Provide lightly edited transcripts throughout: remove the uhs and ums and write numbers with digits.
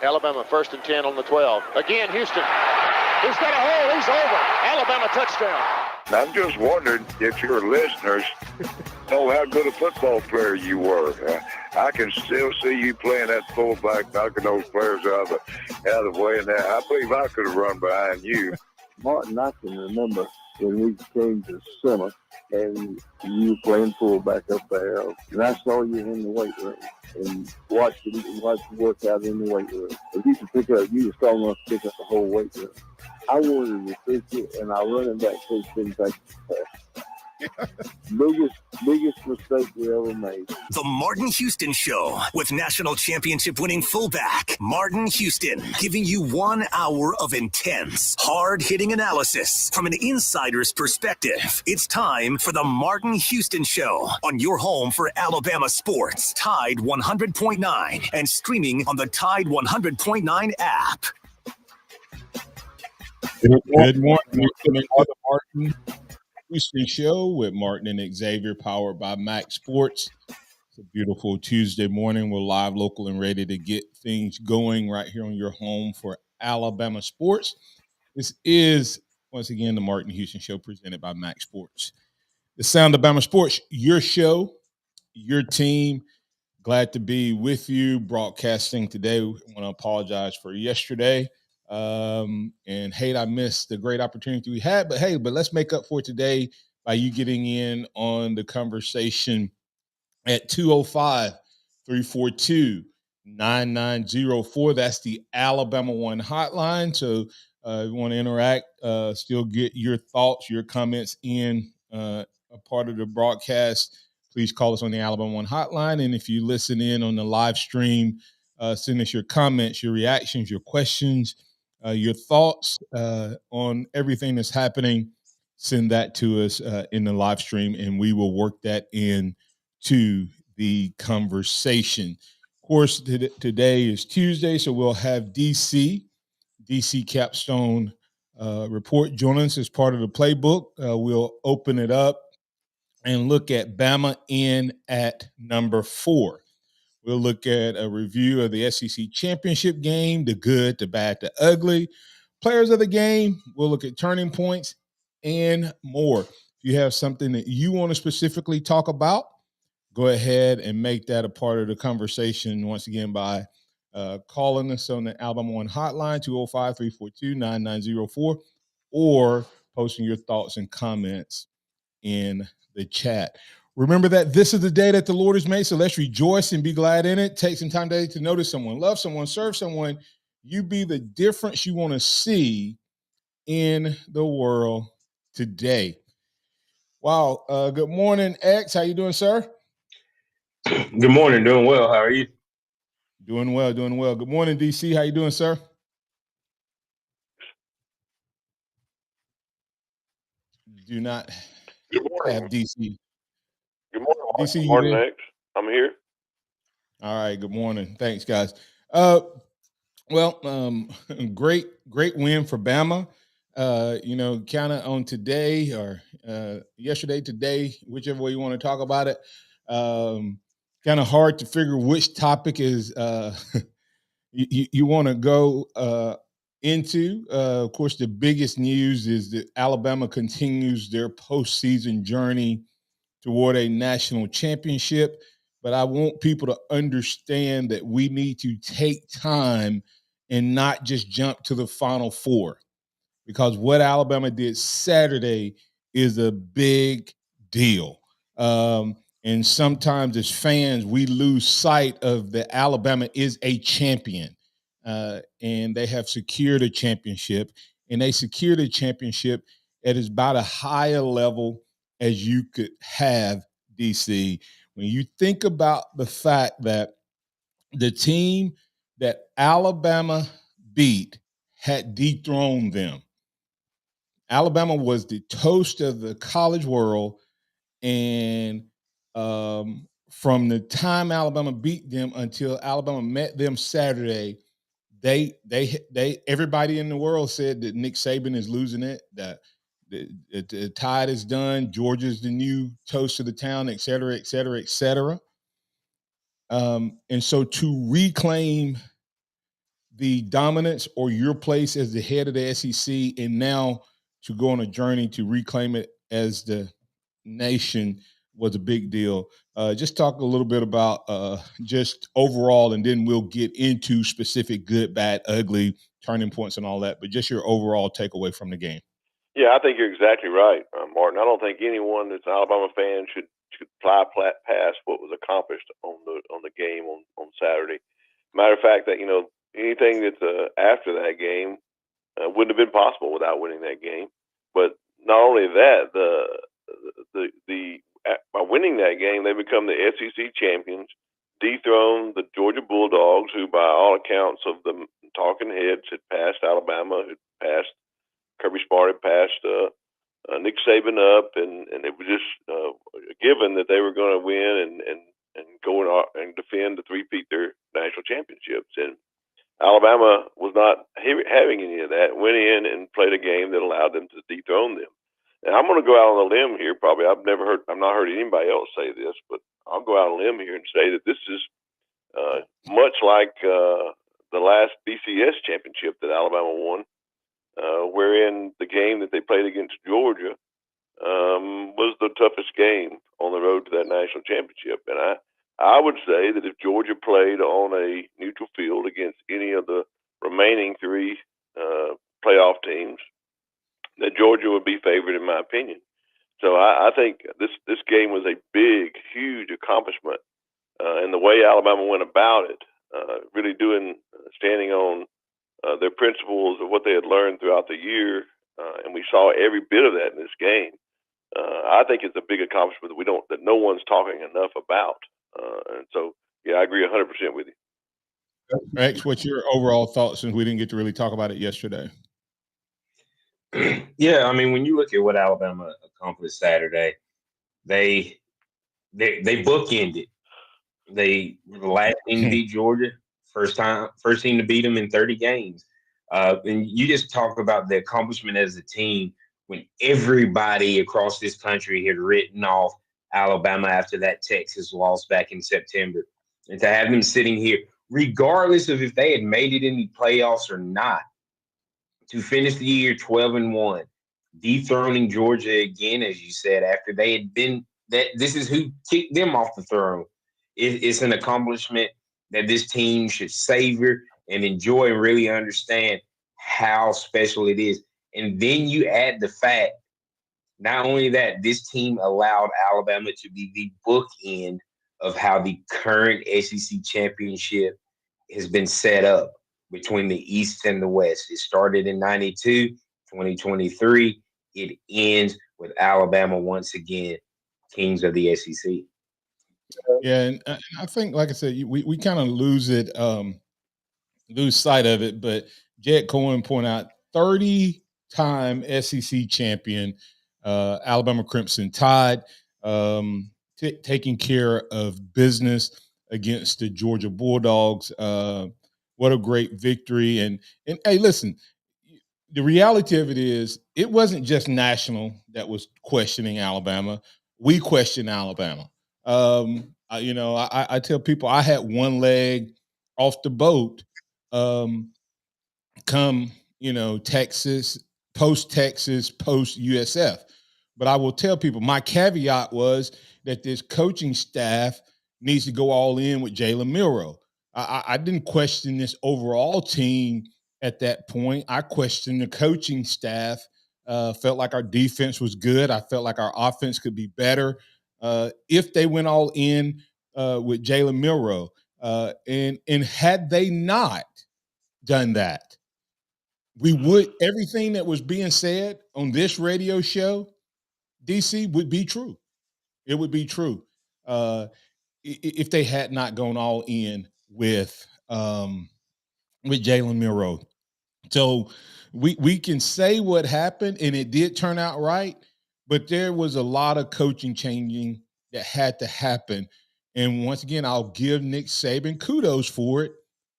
Alabama 1st and 10 on the 12. Again, Houston. He's got a hole. He's over. Alabama touchdown. I'm just wondering if your listeners know how good a football player you were. I can still see you playing that fullback, knocking those players out of the way. And I believe I could have run behind you. Martin, I can remember when we came to summer and you were playing fullback up there. And I saw you in the weight room and watched you work out in the weight room. If you could pick up, you were strong enough to pick up the whole weight room. I wanted to fix it, and our running back coach didn't take the pass. Biggest mistake we ever made. The Martin Houston Show with national championship winning fullback Martin Houston, giving you 1 hour of intense, hard-hitting analysis from an insider's perspective. It's time for the Martin Houston Show on your home for Alabama sports, Tide 100.9, and streaming on the Tide 100.9 app. Good morning. The Martin Houston Show with Martin and Xavier, powered by MaXSports. It's a beautiful Tuesday morning. We're live, local, and ready to get things going right here on your home for Alabama sports. This is, once again, the Martin Houston Show presented by MaXSports. The Sound of Bama Sports, your show, your team. Glad to be with you broadcasting today. I want to apologize for yesterday. And hate I missed the great opportunity we had, but let's make up for today by you getting in on the conversation at 205-342-9904. That's the Alabama One hotline. So if you want to interact, still get your thoughts, your comments in a part of the broadcast, please call us on the Alabama One hotline. And if you listen in on the live stream, send us your comments, your reactions, your questions, your thoughts on everything that's happening. Send that to us in the live stream, and we will work that in to the conversation. Of course, today is Tuesday, so we'll have DC Capstone report join us as part of the playbook. We'll open it up and look at Bama in at number 4. We'll look at a review of the SEC championship game, the good, the bad, the ugly, players of the game. We'll look at turning points and more. If you have something that you want to specifically talk about, go ahead and make that a part of the conversation once again by calling us on the Alabama One hotline, 205-342-9904, or posting your thoughts and comments in the chat. Remember that this is the day that the Lord has made, so let's rejoice and be glad in it. Take some time today to notice someone, love someone, serve someone. You be the difference you want to see in the world today. Wow. Good morning, X. How you doing, sir? Good morning. Doing well. How are you? Doing well. Good morning, DC. How you doing, sir? Do not have DC. Good morning, DC, Good morning, X. I'm here. All right. Good morning. Thanks, guys. Great win for Bama. Kind of on today or yesterday, today, whichever way you want to talk about it. Kind of hard to figure which topic is you want to go into. Of course, the biggest news is that Alabama continues their postseason journey toward a national championship. But I want people to understand that we need to take time and not just jump to the Final Four, because what Alabama did Saturday is a big deal. And sometimes as fans, we lose sight of that Alabama is a champion, and they have secured a championship, and they secured a championship at about a higher level as you could have, DC. When you think about the fact that the team that Alabama beat had dethroned them. Alabama was the toast of the college world, and from the time Alabama beat them until Alabama met them Saturday, they everybody in the world said that Nick Saban is losing it, that the Tide is done, Georgia's the new toast of the town, et cetera, et cetera, et cetera. And so to reclaim the dominance or your place as the head of the SEC, and now to go on a journey to reclaim it as the nation was a big deal. Just talk a little bit about just overall, and then we'll get into specific good, bad, ugly turning points and all that, but just your overall takeaway from the game. Yeah, I think you're exactly right, Martin. I don't think anyone that's an Alabama fan should fly past what was accomplished on the game on Saturday. Matter of fact, that anything that's after that game wouldn't have been possible without winning that game. But not only that, by winning that game, they become the SEC champions, dethroned the Georgia Bulldogs, who, by all accounts of the talking heads, had passed Alabama, had passed Kirby Smart, had passed Nick Saban up, and it was just given that they were going to win and go and defend the three-peat their national championships. And Alabama was not having any of that, went in and played a game that allowed them to dethrone them. And I'm going to go out on a limb here. Probably I've not heard anybody else say this, but I'll go out on a limb here and say that this is much like the last BCS championship that Alabama won, wherein the game that they played against Georgia was the toughest game on the road to that national championship. And I would say that if Georgia played on a neutral field against any of the remaining three playoff teams, that Georgia would be favored, in my opinion. So I think this game was a big, huge accomplishment, and the way Alabama went about it, really standing on their principles of what they had learned throughout the year, and we saw every bit of that in this game. I think it's a big accomplishment that no one's talking enough about. And so, yeah, I agree 100% with you. Max, what's your overall thoughts, since we didn't get to really talk about it yesterday? Yeah, I mean, when you look at what Alabama accomplished Saturday, they bookended. They were the last team to beat Georgia, first team to beat them in 30 games. And you just talk about the accomplishment as a team when everybody across this country had written off Alabama after that Texas loss back in September. And to have them sitting here, regardless of if they had made it in the playoffs or not, to finish the year 12-1, dethroning Georgia again, as you said, after they had been that this is who kicked them off the throne. It's an accomplishment that this team should savor and enjoy and really understand how special it is. And then you add the fact, not only that, this team allowed Alabama to be the bookend of how the current SEC championship has been set up between the East and the West. It started in 92, 2023. It ends with Alabama once again, kings of the SEC. Yeah, and I think, like I said, we kind of lose sight of it. But Jed Cohen pointed out 30-time SEC champion, Alabama Crimson Tide, taking care of business against the Georgia Bulldogs. What a great victory! And hey, listen, the reality of it is, it wasn't just national that was questioning Alabama. We question Alabama. I tell people I had one leg off the boat come, Texas, post USF. But I will tell people, my caveat was that this coaching staff needs to go all in with Jalen Milroe. I didn't question this overall team at that point. I questioned the coaching staff. Felt like our defense was good. I felt like our offense could be better if they went all in with Jalen Milroe. And had they not done that, we would, everything that was being said on this radio show, DC, would be true. It would be true if they had not gone all in with Jalen Milroe. So we can say what happened, and it did turn out right, but there was a lot of coaching changing that had to happen. And once again, I'll give Nick Saban kudos for it.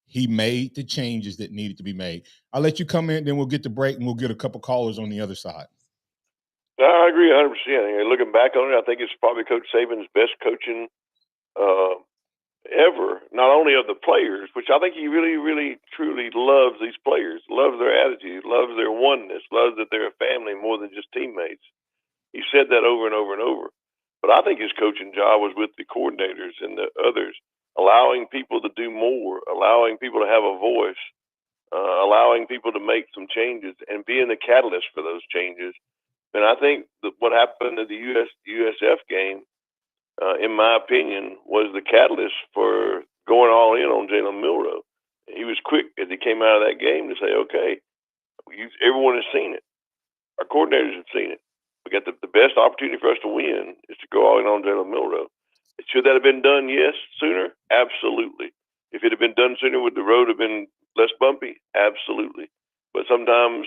He made the changes that needed to be made. I'll let you come in, then we'll get the break, and we'll get a couple callers on the other side. I agree 100%. Looking back on it, I think it's probably Coach Saban's best coaching ever, not only of the players, which I think he really, really, truly loves these players, loves their attitude, loves their oneness, loves that they're a family more than just teammates. He said that over and over and over. But I think his coaching job was with the coordinators and the others, allowing people to do more, allowing people to have a voice, allowing people to make some changes and being the catalyst for those changes. And I think that what happened at the USF game, in my opinion, was the catalyst for going all in on Jalen Milroe. He was quick as he came out of that game to say, okay, everyone has seen it. Our coordinators have seen it. We got the best opportunity for us to win is to go all in on Jalen Milroe. Should that have been done? Yes. Sooner? Absolutely. If it had been done sooner, would the road have been less bumpy? Absolutely. But sometimes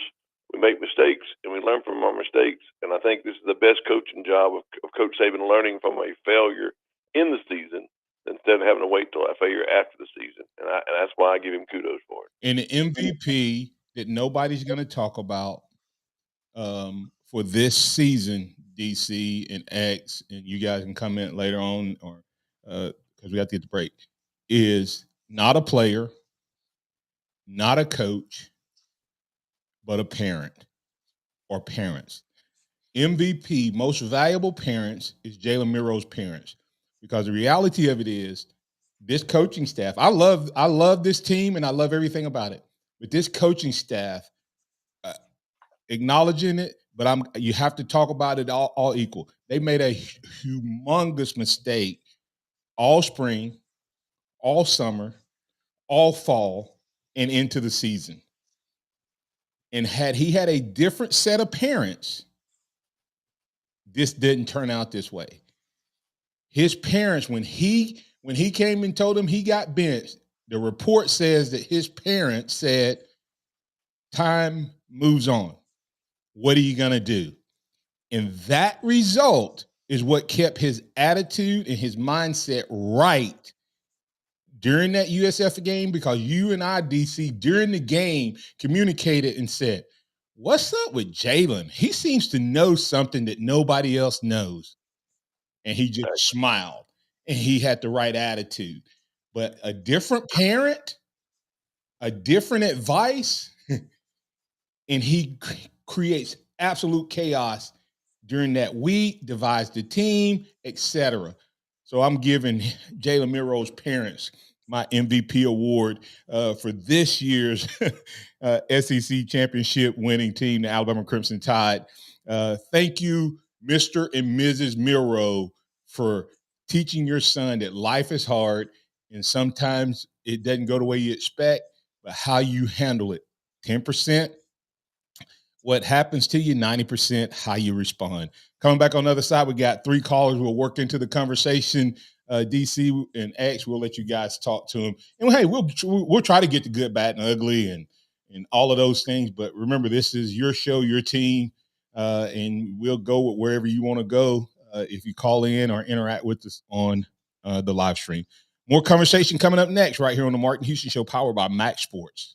we make mistakes and we learn from our mistakes. And I think this is the best coaching job of Coach Saban, learning from a failure in the season instead of having to wait till a failure after the season. And that's why I give him kudos for it. And the MVP that nobody's going to talk about for this season, DC and X, and you guys can comment later on, or because we have to get the break, is not a player, not a coach, but a parent or parents. MVP, most valuable parents, is Jalen Milroe's parents, because the reality of it is this coaching staff. I love this team and I love everything about it, but this coaching staff, acknowledging it, but you have to talk about it all equal. They made a humongous mistake all spring, all summer, all fall, and into the season. And had he had a different set of parents, this didn't turn out this way. His parents, when he came and told him he got benched, the report says that his parents said, time moves on. What are you going to do? And that result is what kept his attitude and his mindset right during that USF game, because you and I, DC, during the game communicated and said, what's up with Jalen? He seems to know something that nobody else knows. And he just smiled and he had the right attitude. But a different parent, a different advice, and he creates absolute chaos during that week, divides the team, etc. So I'm giving Jalen Milroe's parents my MVP award for this year's SEC championship winning team, the Alabama Crimson Tide. Thank you, Mr. and Mrs. Milroe, for teaching your son that life is hard and sometimes it doesn't go the way you expect, but how you handle it. 10% what happens to you, 90% how you respond. Coming back on the other side, we got 3 callers. We'll work into the conversation. DC and X, we'll let you guys talk to them. And hey, we'll try to get the good, bad, and ugly and all of those things. But remember, this is your show, your team, and we'll go wherever you want to go if you call in or interact with us on the live stream. More conversation coming up next right here on the Martin Houston Show, powered by MaXSports.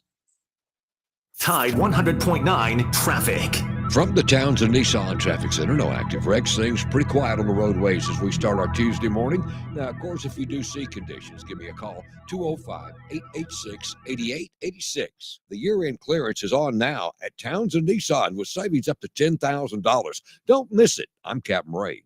Tide 100.9 traffic. From the Townsend Nissan Traffic Center, no active wrecks. Things pretty quiet on the roadways as we start our Tuesday morning. Now, of course, if you do see conditions, give me a call, 205-886-8886. The year-end clearance is on now at Townsend Nissan with savings up to $10,000. Don't miss it. I'm Captain Ray.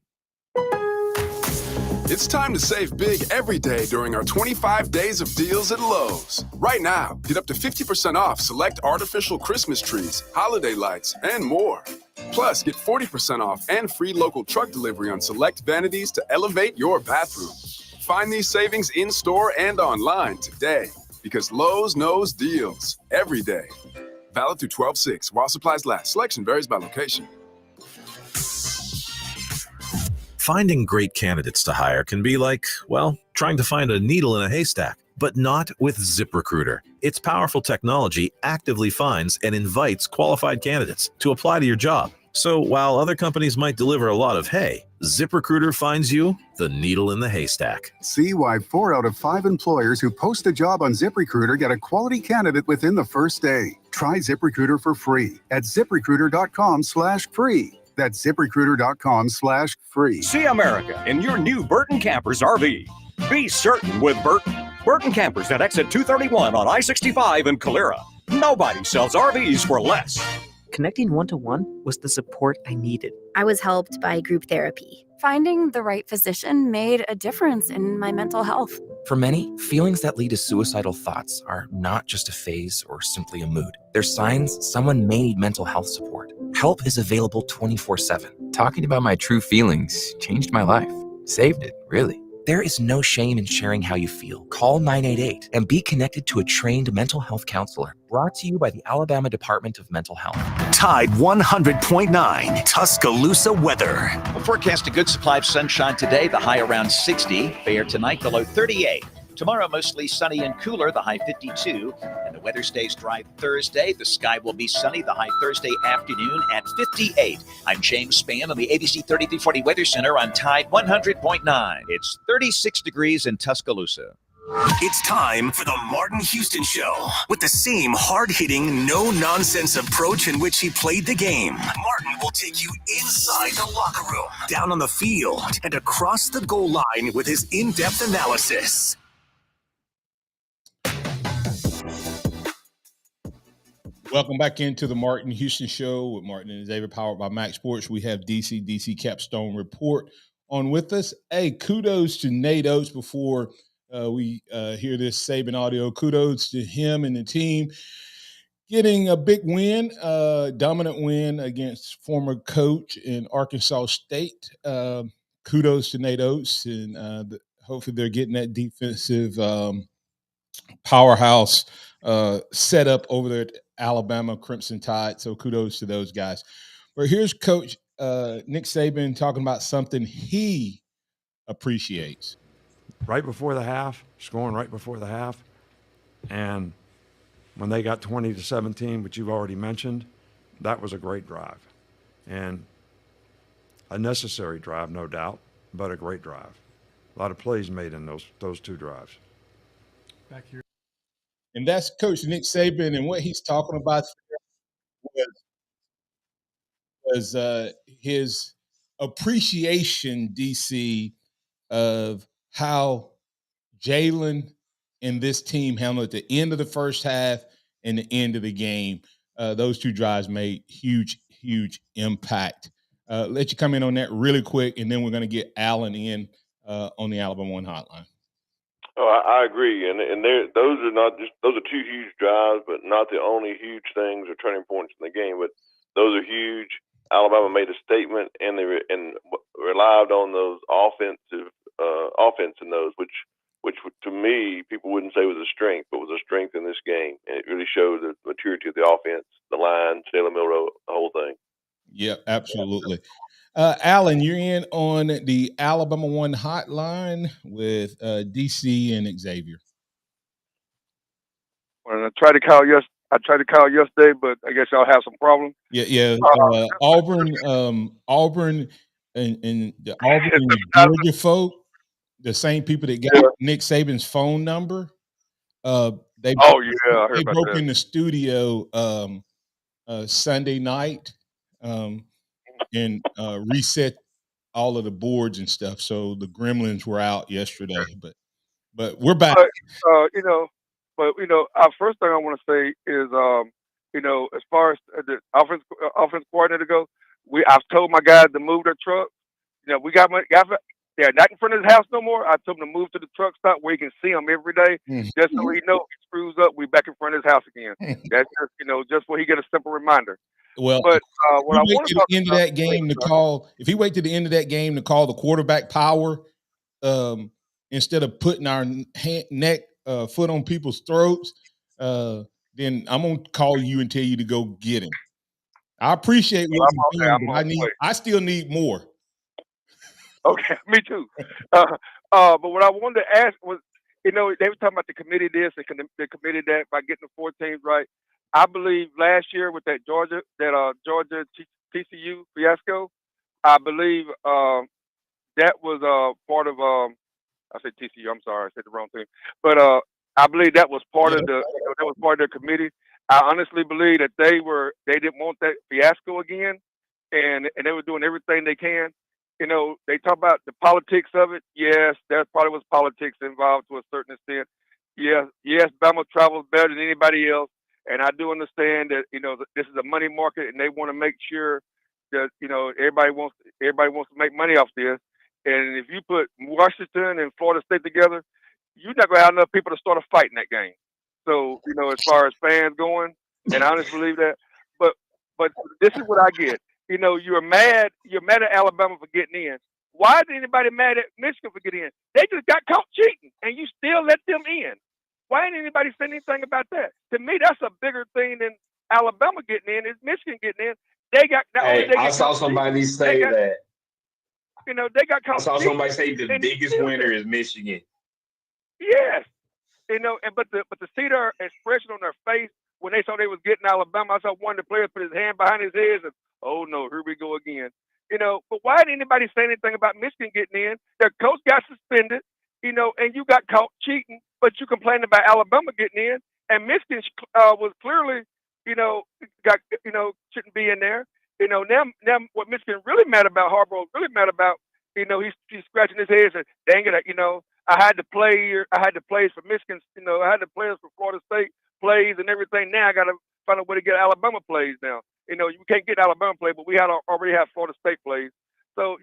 It's time to save big every day during our 25 days of deals at Lowe's. Right now, get up to 50% off select artificial Christmas trees, holiday lights, and more. Plus, get 40% off and free local truck delivery on select vanities to elevate your bathroom. Find these savings in-store and online today, because Lowe's knows deals every day. Valid through 12/6 while supplies last. Selection varies by location. Finding great candidates to hire can be like, well, trying to find a needle in a haystack, but not with ZipRecruiter. Its powerful technology actively finds and invites qualified candidates to apply to your job. So while other companies might deliver a lot of hay, ZipRecruiter finds you the needle in the haystack. See why 4 out of 5 employers who post a job on ZipRecruiter get a quality candidate within the first day. Try ZipRecruiter for free at ZipRecruiter.com/free. That's ZipRecruiter.com/free. See America in your new Burton Campers RV. Be certain with Burton. Burton Campers at exit 231 on I-65 in Calera. Nobody sells RVs for less. Connecting one-to-one was the support I needed. I was helped by group therapy. Finding the right physician made a difference in my mental health. For many, feelings that lead to suicidal thoughts are not just a phase or simply a mood. They're signs someone may need mental health support. Help is available 24/7. Talking about my true feelings changed my life. Saved it, really. There is no shame in sharing how you feel. Call 988 and be connected to a trained mental health counselor. Brought to you by the Alabama Department of Mental Health. Tide 100.9 Tuscaloosa weather. We'll forecast a good supply of sunshine today, the high around 60. Fair tonight, the low 38. Tomorrow, mostly sunny and cooler, the high 52. And the weather stays dry Thursday. The sky will be sunny, the high Thursday afternoon at 58. I'm James Spann on the ABC 3340 Weather Center on Tide 100.9. It's 36 degrees in Tuscaloosa. It's time for the Martin Houston Show. With the same hard-hitting, no-nonsense approach in which he played the game, Martin will take you inside the locker room, down on the field, and across the goal line with his in-depth analysis. Welcome back into the Martin Houston Show with Martin and Xavier, powered by MaXSports. We have DC Capstone Report on with us. Hey, kudos to Nate Oates before we hear this Saban audio. Kudos to him and the team getting a big win, dominant win against former coach in Arkansas State. Kudos to Nate Oates, and hopefully they're getting that defensive powerhouse set up over there at Alabama Crimson Tide. So kudos to those guys. But here's Coach Nick Saban talking about something he appreciates. Right before the half, scoring right before the half, and when they got 20-17, which you've already mentioned, that was a great drive. And a necessary drive, no doubt, but a great drive. A lot of plays made in those two drives. Back here. And that's Coach Nick Saban, and what he's talking about was his appreciation, DC, of how Jalen and this team handled the end of the first half and the end of the game. Those two drives made huge impact. Let you come in on that really quick, and then we're going to get Allen in on the Alabama One hotline. Oh, I agree, and those are two huge drives, but not the only huge things or turning points in the game. But those are huge. Alabama made a statement, and they relied on those offense in those, which to me people wouldn't say was a strength, but was a strength in this game, and it really showed the maturity of the offense, the line, Jalen Milroe, the whole thing. Yeah, absolutely. Alan, you're in on the Alabama One hotline with DC and Xavier. Well, I tried to call yesterday, but I guess y'all have some problems. Yeah. Auburn, and the Auburn and Georgia folk, the same people that got Nick Saban's phone number. They broke in the studio Sunday night. And reset all of the boards and stuff. So the gremlins were out yesterday, but we're back. First thing I want to say is, as far as the offense coordinator goes, I've told my guys to move their truck. We got they're not in front of his house no more. I told him to move to the truck stop where he can see them every day, just so he knows if he screws up, we back in front of his house again. That's just where he get a simple reminder. Well, but what I want to the end of that game to call, if he wait to the end of that game to call the quarterback power, instead of putting our foot on people's throats, then I'm gonna call you and tell you to go get him. I appreciate what you're doing, but I still need more. Okay, me too. But what I wanted to ask was, they were talking about the committee this and the committee that by getting the 4 teams right. I believe last year with that Georgia TCU fiasco, I believe that was part of I said TCU. I'm sorry, I said the wrong thing. But I believe that was part of the committee. I honestly believe that they didn't want that fiasco again, and they were doing everything they can. they talk about the politics of it. Yes, there probably was politics involved to a certain extent. Yes, Bama travels better than anybody else, and I do understand that this is a money market, and they want to make sure that everybody wants to make money off this. And if you put Washington and Florida State together, you're not gonna have enough people to start a fight in that game. So as far as fans going, and I honestly believe that. But this is what I get. You're mad at Alabama for getting in. Why is anybody mad at Michigan for getting in? They just got caught cheating, and you still let them in. Why ain't anybody saying anything about that? To me, that's a bigger thing than Alabama getting in. Is Michigan getting in? They got not only Hey, they I get saw caught somebody cheating, say that. they got I caught saw cheating, somebody say the and you biggest still winner get. is Michigan. Yes, but to see their expression on their face when they saw they was getting Alabama, I saw one of the players put his hand behind his ears and, oh no, here we go again. But why didn't anybody say anything about Michigan getting in? Their coach got suspended, and you got caught cheating, but you complained about Alabama getting in, and Michigan was clearly, got, shouldn't be in there. Now what Michigan really mad about, Harbaugh really mad about, he's scratching his head and saying, dang it, I had to play here. I had to plays for Michigan. I had the players for Florida State plays and everything. Now I got to find a way to get Alabama plays now. You can't get Alabama play, but we already have Florida State plays. So,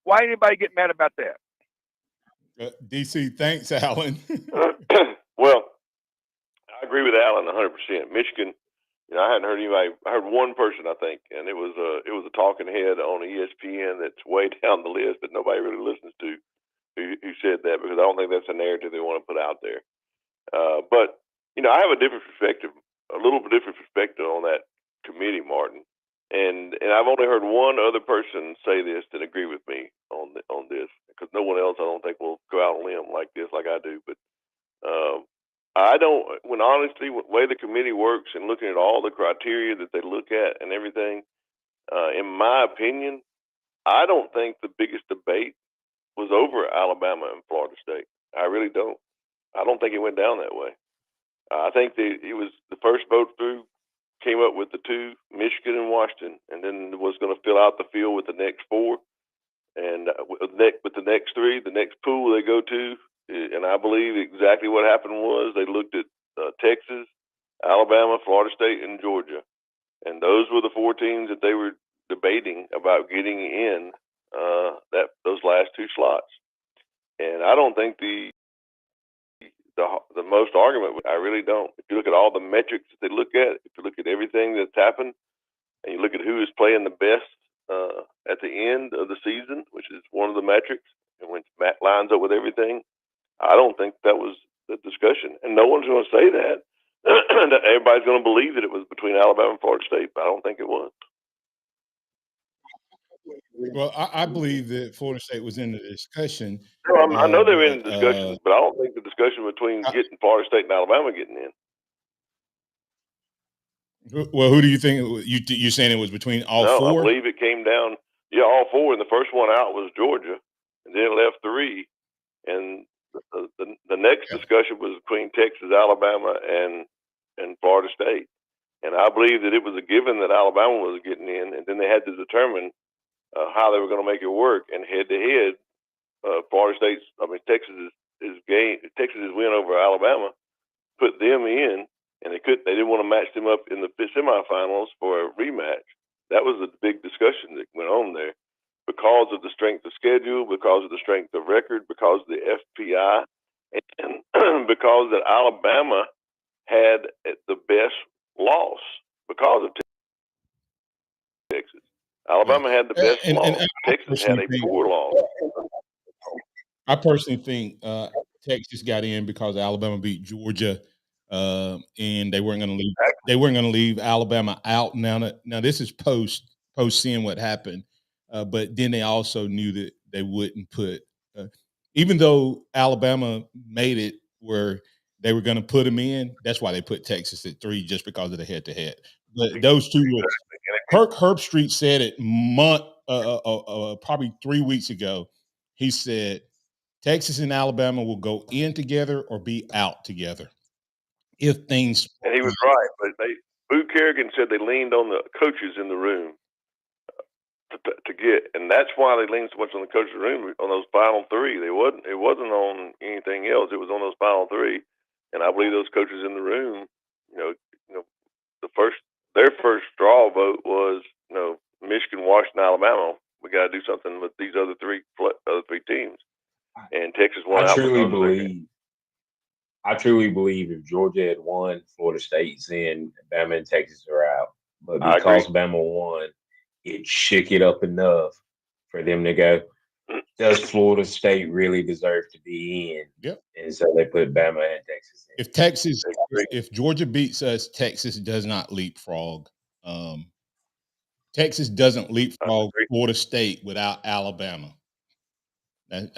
why anybody get mad about that? DC, thanks, Alan. Well, I agree with Alan 100%. Michigan, I hadn't heard anybody. I heard one person, I think, and it was a talking head on ESPN that's way down the list that nobody really listens to. Who said that, because I don't think that's a narrative they want to put out there. But I have a different perspective, a little bit different perspective on that committee, Martin. And I've only heard one other person say this that agree with me on this, because no one else I don't think will go out on a limb like this, like I do. But I don't. When honestly, the way the committee works and looking at all the criteria that they look at and everything, in my opinion, I don't think the biggest debate was over Alabama and Florida State. I really don't. I don't think it went down that way. I think it was the first vote through came up with the two, Michigan and Washington, and then was going to fill out the field with the next four. And with the next three, the next pool they go to, and I believe exactly what happened was they looked at Texas, Alabama, Florida State, and Georgia. And those were the four teams that they were debating about getting in those last two slots. And I don't think the most argument, I really don't. If you look at all the metrics that they look at, if you look at everything that's happened, and you look at who is playing the best at the end of the season, which is one of the metrics, and when Matt lines up with everything, I don't think that was the discussion. And no one's going to say that. That everybody's going to believe that it was between Alabama and Florida State, but I don't think it was. Well, I believe that Florida State was in the discussion. I know they were in the discussion, but I don't think the discussion between getting Florida State and Alabama getting in. Well, who do you think you're saying it was between all four? I believe it came down. Yeah, all four, and the first one out was Georgia, and then it left three, and the next discussion was between Texas, Alabama, and Florida State. And I believe that it was a given that Alabama was getting in, and then they had to determine how they were going to make it work. And head to head, Texas's win over Alabama put them in, and they didn't want to match them up in the semifinals for a rematch. That was a big discussion that went on there because of the strength of schedule, because of the strength of record, because of the FPI, and because that Alabama had the best loss because of Texas. Alabama had the best loss. Texas had a poor loss. I personally think Texas got in because Alabama beat Georgia, and they weren't going to leave. They weren't going to leave Alabama out. Now this is post seeing what happened, but then they also knew that they wouldn't put, even though Alabama made it where they were going to put them in. That's why they put Texas at 3, just because of the head-to-head. But those two were. Herb Street said it probably 3 weeks ago. He said Texas and Alabama will go in together or be out together if things. And he was right, but Boo Kerrigan said they leaned on the coaches in the room. to get, and that's why they leaned so much on the coach's room on those final three. It wasn't on anything else. It was on those final three, and I believe those coaches in the room, their first straw vote was, Michigan, Washington, Alabama. We got to do something with these other three teams, and Texas won out. I truly believe if Georgia had won, Florida State's in, Bama and Texas are out. But because Bama won, it shook it up enough for them to go, does Florida State really deserve to be in? Yep. And so they put Bama and Texas in. If Georgia beats us, Texas does not leapfrog. Texas doesn't leapfrog Florida State without Alabama. And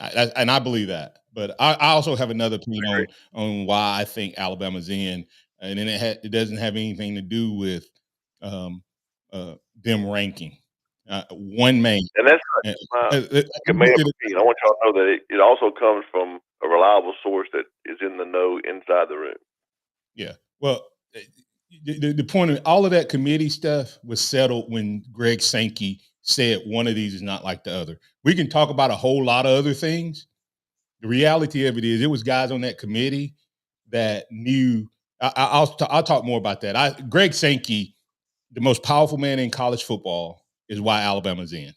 I believe that. But I also have another opinion on why I think Alabama's in, and then it doesn't have anything to do with them ranking. One man. And that's my opinion. I want y'all to know that it also comes from a reliable source that is in the know inside the room. Yeah. Well, the point of all of that committee stuff was settled when Greg Sankey said one of these is not like the other. We can talk about a whole lot of other things. The reality of it is, it was guys on that committee that knew. I'll talk more about that. Greg Sankey, the most powerful man in college football, is why Alabama's in.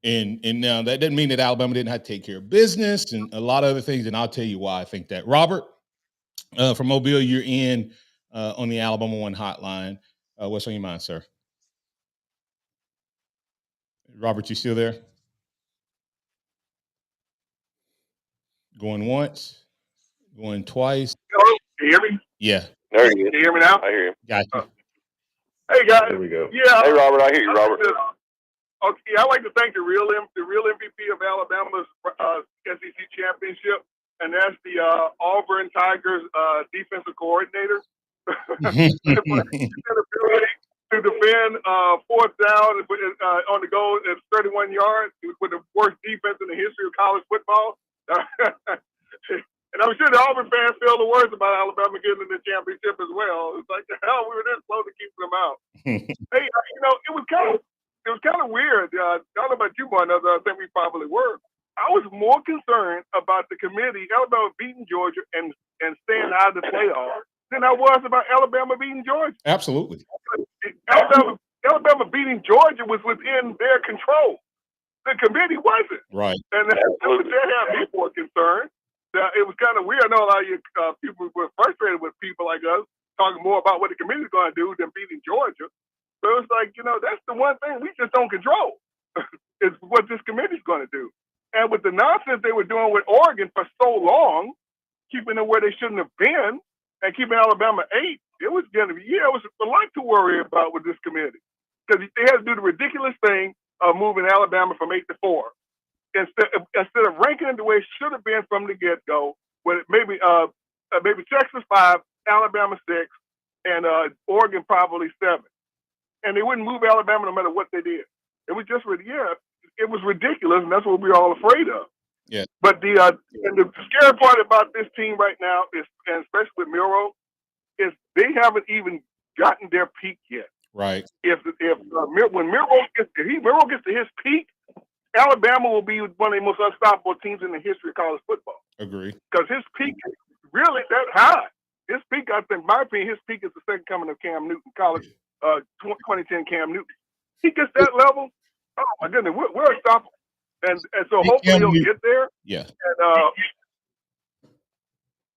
And now that doesn't mean that Alabama didn't have to take care of business and a lot of other things. And I'll tell you why I think that. Robert from Mobile, you're in on the Alabama One hotline. What's on your mind, sir? Robert, you still there? Going once, going twice. Hello, can you hear me? Yeah. There you go. Can you hear me now? I hear you. Got you. Hey guys. There we go. Yeah. Hey Robert, I hear you, Robert. Okay, I'd like to thank the real MVP of Alabama's SEC championship, and that's the Auburn Tigers defensive coordinator. To defend fourth down on the goal at 31 yards with the worst defense in the history of college football. And I'm sure the Auburn fans feel the worst about Alabama getting in the championship as well. It's like, hell, we were this close to keeping them out. Hey, it was kind of weird. I don't know about you, Martin. I think we probably were. I was more concerned about the committee, Alabama beating Georgia and staying out of the playoffs, than I was about Alabama beating Georgia. Absolutely. Alabama beating Georgia was within their control. The committee wasn't. Right. And that had me more concerned. It was kind of weird. I know a lot of you people were frustrated with people like us talking more about what the committee is going to do than beating Georgia. So it's like, that's the one thing we just don't control is what this committee is going to do. And with the nonsense they were doing with Oregon for so long, keeping them where they shouldn't have been and keeping Alabama 8, it was a lot to worry about with this committee. Because they had to do the ridiculous thing of moving Alabama from 8 to 4. Instead of ranking it the way it should have been from the get-go, with maybe Texas 5, Alabama 6, and Oregon probably 7. And they wouldn't move Alabama no matter what they did. It was just, it was ridiculous, and that's what we're all afraid of. Yeah. But the scary part about this team right now is, and especially with Miro, is they haven't even gotten their peak yet. Right. When Miro gets to his peak, Alabama will be one of the most unstoppable teams in the history of college football. Agree. Because his peak is really that high. His peak, I think, in my opinion, his peak is the second coming of Cam Newton, college 2010 Cam Newton. He gets that level. Oh my goodness, we're unstoppable. And so hopefully he'll get there. Yeah.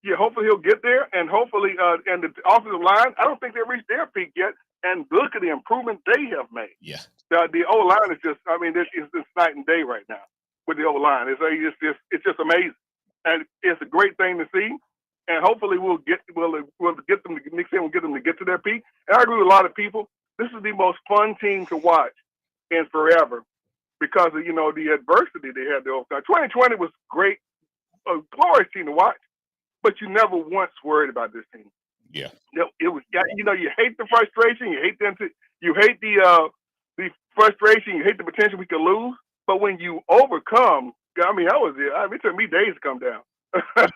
And hopefully he'll get there, and hopefully and the offensive line, I don't think they've reached their peak yet. And look at the improvement they have made. Yeah. The O-line is just, it's night and day right now with the O-line. It's just amazing. And it's a great thing to see. And hopefully we'll get them next year, we'll get them to get to their peak. And I agree with a lot of people. This is the most fun team to watch in forever because of, the adversity they had there. 2020 was great, a glorious team to watch, but you never once worried about this team. Yeah. It was, you hate the frustration, you hate the frustration, you hate the potential we could lose. But when you overcome, it took me days to come down. I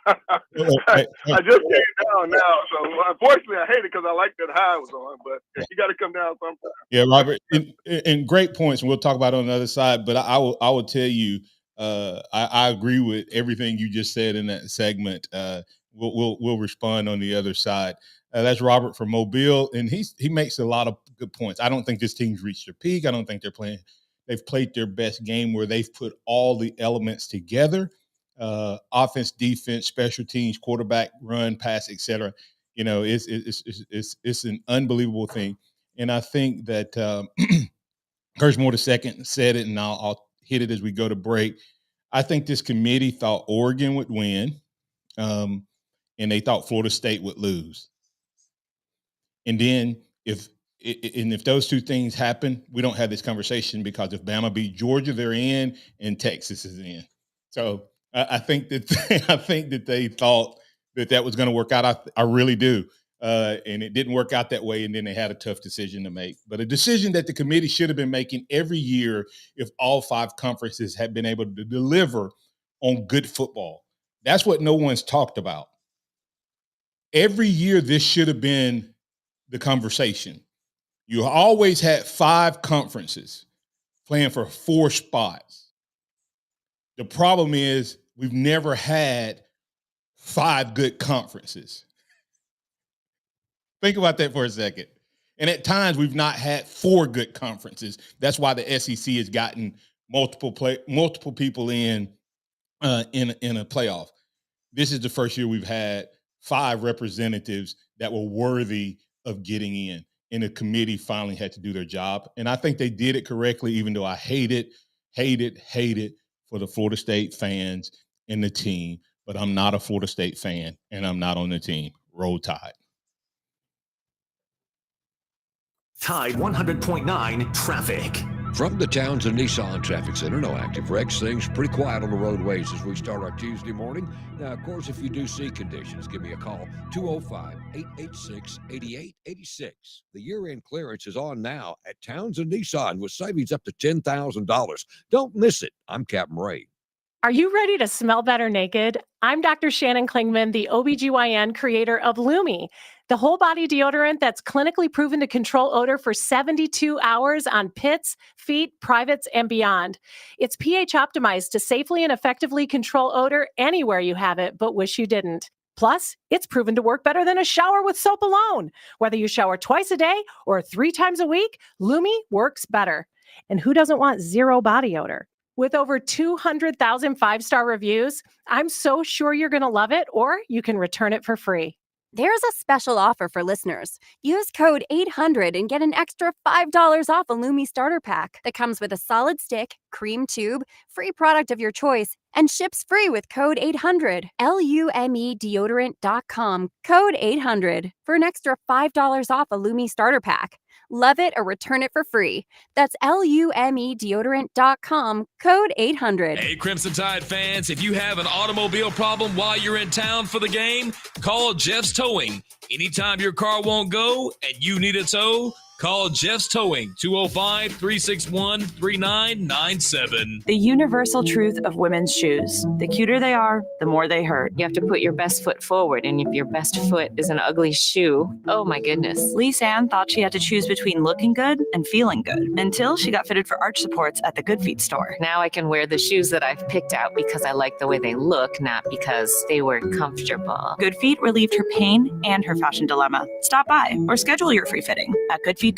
just came down down now. So unfortunately, I hate it because I like that high was on. But you got to come down sometime. Yeah, Robert, and great points, and we'll talk about it on the other side. But I will tell you, I agree with everything you just said in that segment. We'll respond on the other side. That's Robert from Mobile, and he makes a lot of good points. I don't think this team's reached their peak. I don't think they've played their best game where they've put all the elements together: offense, defense, special teams, quarterback, run, pass, etc. You know, it's an unbelievable thing, and I think that Coach Moore II said it, and I'll hit it as we go to break. I think this committee thought Oregon would win, and they thought Florida State would lose. And then if those two things happen, we don't have this conversation, because if Bama beat Georgia, they're in, and Texas is in. So I think that they thought that was going to work out. I really do. And it didn't work out that way, and then they had a tough decision to make. But a decision that the committee should have been making every year if all 5 conferences had been able to deliver on good football. That's what no one's talked about. Every year this should have been the conversation. You always had 5 conferences playing for 4 spots. The problem is we've never had 5 good conferences. Think about that for a second. And at times we've not had 4 good conferences. That's why the SEC has gotten multiple people in a playoff. This is the first year we've had 5 representatives that were worthy of getting in. And the committee finally had to do their job. And I think they did it correctly, even though I hate it for the Florida State fans and the team. But I'm not a Florida State fan, and I'm not on the team. Roll Tide. Tide 100.9 traffic. From the Townsend Nissan Traffic Center, no active wrecks. Things pretty quiet on the roadways as we start our Tuesday morning. Now, of course, if you do see conditions, give me a call, 205-886-8886. The year-end clearance is on now at Townsend Nissan with savings up to $10,000. Don't miss it. I'm Captain Ray. Are you ready to smell better naked? I'm Dr. Shannon Klingman, the OBGYN creator of Lumi, the whole body deodorant that's clinically proven to control odor for 72 hours on pits, feet, privates, and beyond. It's pH optimized to safely and effectively control odor anywhere you have it, but wish you didn't. Plus, it's proven to work better than a shower with soap alone. Whether you shower twice a day or 3 times a week, Lumi works better. And who doesn't want zero body odor? With over 200,000 5-star reviews, I'm so sure you're going to love it, or you can return it for free. There's a special offer for listeners. Use code 800 and get an extra $5 off a Lumi starter pack that comes with a solid stick, cream tube, free product of your choice, and ships free with code 800. LumeDeodorant.com, code 800 for an extra $5 off a Lumi starter pack. Love it or return it for free. That's LumeDeodorant.com, code 800. Hey, Crimson Tide fans, if you have an automobile problem while you're in town for the game, call Jeff's Towing. Anytime your car won't go and you need a tow, call Jeff's Towing, 205-361-3997. The universal truth of women's shoes. The cuter they are, the more they hurt. You have to put your best foot forward, and if your best foot is an ugly shoe, oh my goodness. Lise Ann thought she had to choose between looking good and feeling good, until she got fitted for arch supports at the Good Feet store. Now I can wear the shoes that I've picked out because I like the way they look, not because they were comfortable. Good Feet relieved her pain and her fashion dilemma. Stop by or schedule your free fitting at goodfeet.com.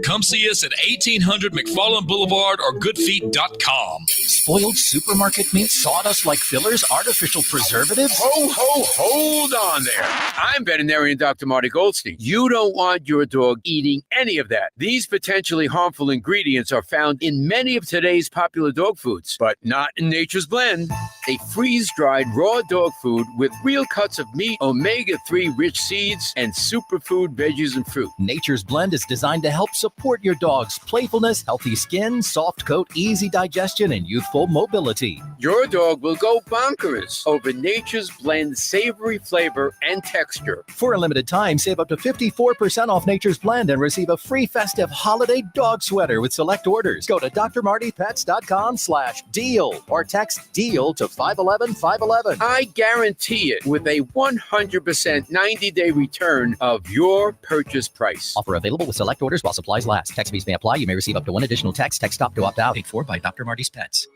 Come see us at 1800 McFarland Boulevard or goodfeet.com. Spoiled supermarket meat, sawdust like fillers, artificial preservatives? Hold on there. I'm veterinarian Dr. Marty Goldstein. You don't want your dog eating any of that. These potentially harmful ingredients are found in many of today's popular dog foods, but not in Nature's Blend. A freeze-dried raw dog food with real cuts of meat, omega-3 rich seeds, and superfood veggies and fruit. Nature's Blend is designed designed to help support your dog's playfulness, healthy skin, soft coat, easy digestion, and youthful mobility. Your dog will go bonkers over Nature's Blend savory flavor and texture. For a limited time, save up to 54% off Nature's Blend and receive a free festive holiday dog sweater with select orders. Go to drmartypets.com/deal or text DEAL to 511-511. I guarantee it with a 100% 90-day return of your purchase price. Offer available with select orders while supplies last. Text fees may apply. You may receive up to one additional text. Text stop to opt out. Paid for by Dr. Marty's Pets.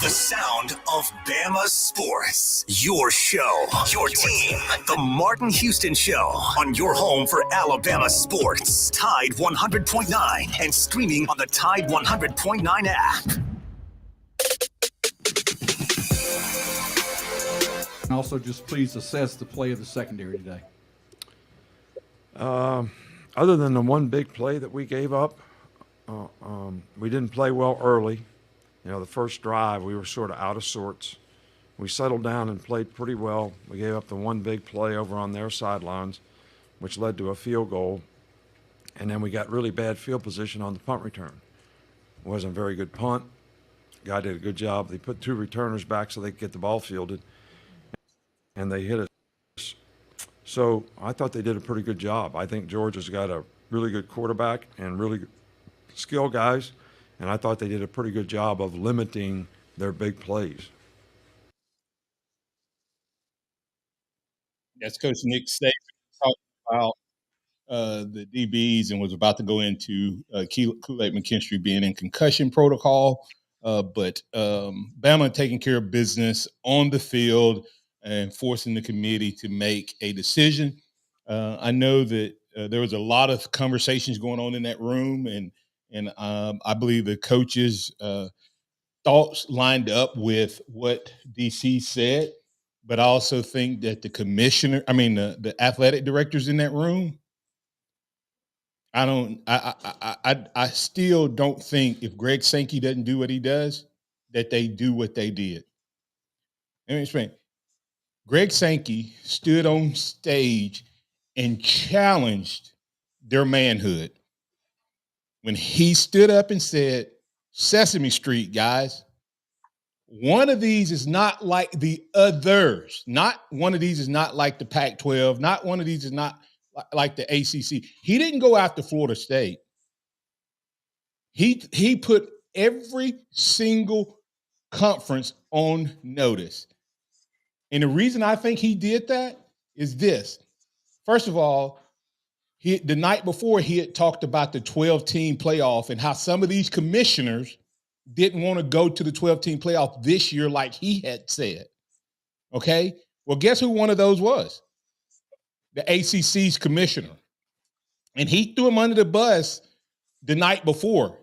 The sound of Bama sports. Your show, your team. The Martin Houston Show on your home for Alabama sports. Tide 100.9 and streaming on the Tide 100.9 app. And also, just please assess the play of the secondary today. Other than the one big play that we gave up, we didn't play well early. You know, the first drive, we were sort of out of sorts. We settled down and played pretty well. We gave up the one big play over on their sidelines, which led to a field goal. And then we got really bad field position on the punt return. It wasn't a very good punt. Guy did a good job. They put two returners back so they could get the ball fielded. And they hit us. So I thought they did a pretty good job. I think Georgia's got a really good quarterback and really good skill guys, and I thought they did a pretty good job of limiting their big plays. That's Coach Nick Saban talking about the DBs and was about to go into Kool-Aid McKinstry being in concussion protocol. But Bama taking care of business on the field and forcing the committee to make a decision. I know that there was a lot of conversations going on in that room, and I believe the coaches' thoughts lined up with what DC said. But I also think that the athletic directors in that room, I still don't think if Greg Sankey doesn't do what he does, that they do what they did. Let me explain. Greg Sankey stood on stage and challenged their manhood when he stood up and said, Sesame Street, guys, one of these is not like the others. Not one of these is not like the Pac-12. Not one of these is not like the ACC. He didn't go after Florida State. He put every single conference on notice. And the reason I think he did that is this. First of all, the night before, he had talked about the 12-team playoff and how some of these commissioners didn't want to go to the 12-team playoff this year like he had said. Okay? Well, guess who one of those was? The ACC's commissioner. And he threw him under the bus the night before.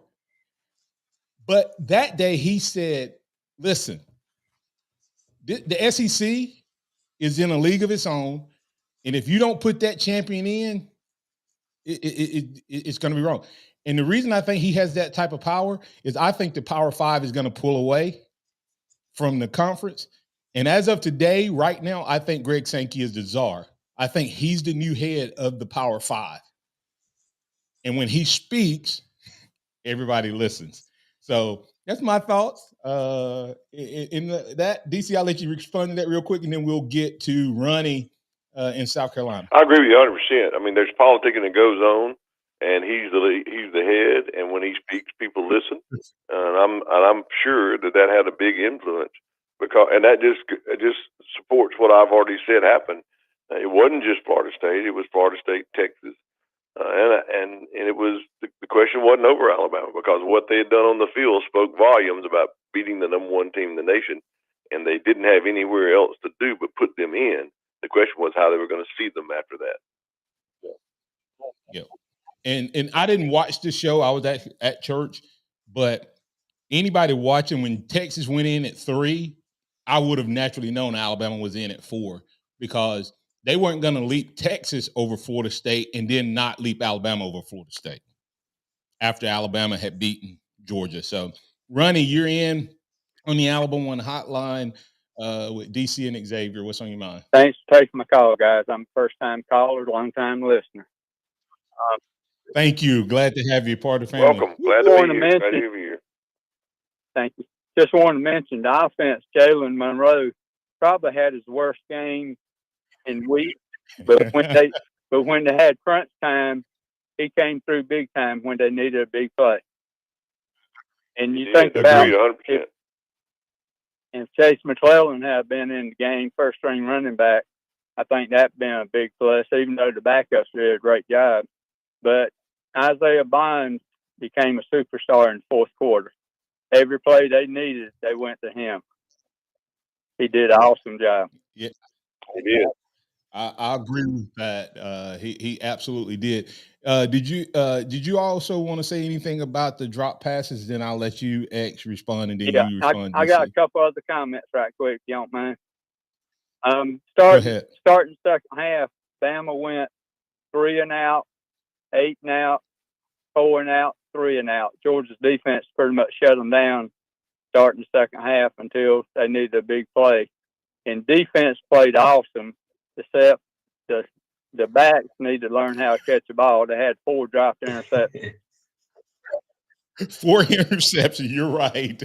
But that day he said, listen, the SEC is in a league of its own, and if you don't put that champion in, it's going to be wrong. And the reason I think he has that type of power is I think the Power Five is going to pull away from the conference. And as of today, right now, I think Greg Sankey is the czar. I think he's the new head of the Power Five. And when he speaks, everybody listens. So that's my thoughts. DC, I'll let you respond to that real quick, and then we'll get to Ronnie in South Carolina. I agree with you 100%. I mean, there's politicking that goes on, and he's the head, and when he speaks, people listen. And I'm sure that had a big influence and that just supports what I've already said happened. It wasn't just Florida State; it was Florida State, Texas. And it was the question wasn't over Alabama, because what they had done on the field spoke volumes about beating the number one team in the nation, and they didn't have anywhere else to do but put them in. The question was how they were going to see them after that. Yeah, and I didn't watch the show. I was at church, but anybody watching when Texas went in at 3, I would have naturally known Alabama was in at 4, because they weren't going to leap Texas over Florida State and then not leap Alabama over Florida State after Alabama had beaten Georgia. So, Ronnie, you're in on the Alabama One hotline with DC and Xavier. What's on your mind? Thanks for taking my call, guys. I'm a first-time caller, long-time listener. Thank you. Glad to have you part of the family. Welcome. Glad to Wanted be to here. Glad to mention- be here. Thank you. Just wanted to mention the offense. Jalen Monroe probably had his worst game in weeks, but when they had crunch time, he came through big time when they needed a big play. And you think about 100%. if Chase McClellan had been in the game, first string running back, I think that'd been a big plus, even though the backups did a great job. But Isaiah Bonds became a superstar in the fourth quarter. Every play they needed, they went to him. He did an awesome job. Yeah, He did. I agree with that. He absolutely did. Did you also want to say anything about the drop passes? Then I'll let you respond, and then Yeah, you respond. I got a DC. couple other comments right quick, if you don't mind. Go ahead. Starting second half, Bama went 3 and out, 8 and out, 4 and out, 3 and out. Georgia's defense pretty much shut them down starting the second half until they needed a big play. And defense played awesome, except the backs need to learn how to catch the ball. They had 4 dropped interceptions. 4 interceptions. You're right,